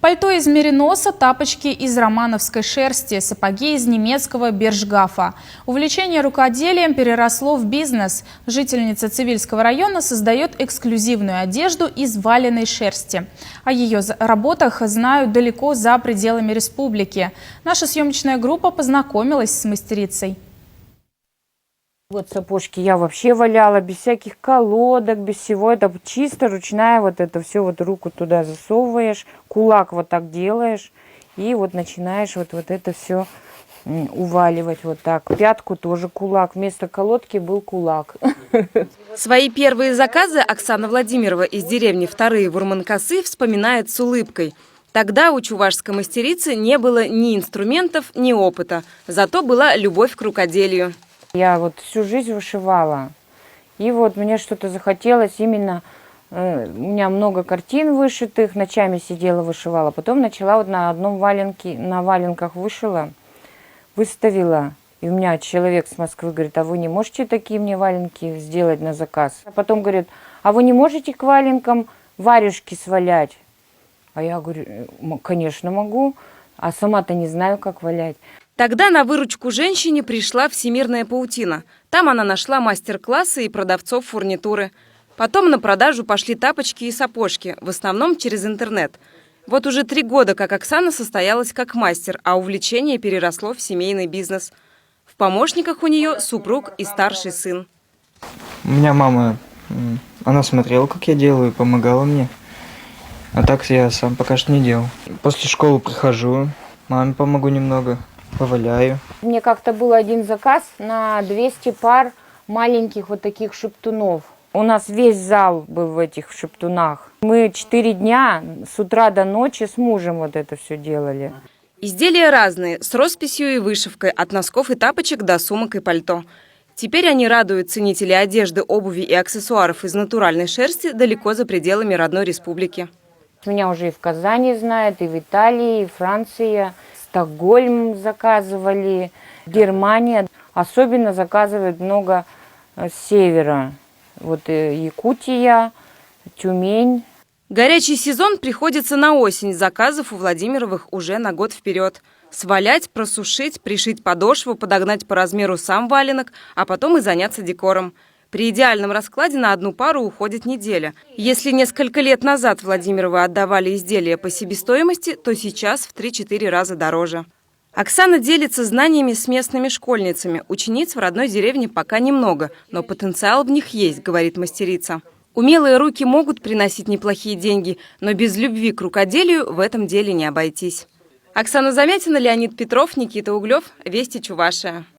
Пальто из мериноса, тапочки из романовской шерсти, сапоги из немецкого бержгафа. Увлечение рукоделием переросло в бизнес. Жительница Цивильского района создает эксклюзивную одежду из валеной шерсти. О ее работах знают далеко за пределами республики. Наша съемочная группа познакомилась с мастерицей. Вот сапожки я вообще валяла без всяких колодок, без всего. Это чисто ручная, вот это все, вот руку туда засовываешь, кулак вот так делаешь и вот начинаешь вот это все уваливать вот так. Пятку тоже кулак, вместо колодки был кулак. Свои первые заказы Оксана Владимирова из деревни Вторые Вурманкасы вспоминает с улыбкой. Тогда у чувашской мастерицы не было ни инструментов, ни опыта, зато была любовь к рукоделию. Я вот всю жизнь вышивала, и вот мне что-то захотелось именно, у меня много картин вышитых, ночами сидела, вышивала, потом начала вот на одном валенке, на валенках вышила, выставила, и у меня человек с Москвы говорит: а вы не можете такие мне валенки сделать на заказ? А потом говорит: а вы не можете к валенкам варежки свалять? А я говорю: конечно могу, а сама-то не знаю, как валять. Тогда на выручку женщине пришла всемирная паутина. Там она нашла мастер-классы и продавцов фурнитуры. Потом на продажу пошли тапочки и сапожки, в основном через интернет. Вот уже 3 года, как Оксана состоялась как мастер, а увлечение переросло в семейный бизнес. В помощниках у нее супруг и старший сын. У меня мама, она смотрела, как я делаю, помогала мне. А так я сам пока что не делал. После школы прихожу, маме помогу немного. Поваляю. Мне как-то был один заказ на 200 пар маленьких вот таких шептунов. У нас весь зал был в этих шептунах. Мы 4 дня с утра до ночи с мужем вот это все делали. Изделия разные, с росписью и вышивкой, от носков и тапочек до сумок и пальто. Теперь они радуют ценителей одежды, обуви и аксессуаров из натуральной шерсти далеко за пределами родной республики. Меня уже и в Казани знают, и в Италии, и Франция. Стокгольм заказывали, Германия. Особенно заказывают много с севера. Вот Якутия, Тюмень. Горячий сезон приходится на осень. Заказов у Владимировых уже на год вперед. Свалять, просушить, пришить подошву, подогнать по размеру сам валенок, а потом и заняться декором. При идеальном раскладе на одну пару уходит неделя. Если несколько лет назад Владимировы отдавали изделия по себестоимости, то сейчас в 3-4 раза дороже. Оксана делится знаниями с местными школьницами. Учениц в родной деревне пока немного, но потенциал в них есть, говорит мастерица. Умелые руки могут приносить неплохие деньги, но без любви к рукоделию в этом деле не обойтись. Оксана Замятина, Леонид Петров, Никита Углев. Вести Чувашия.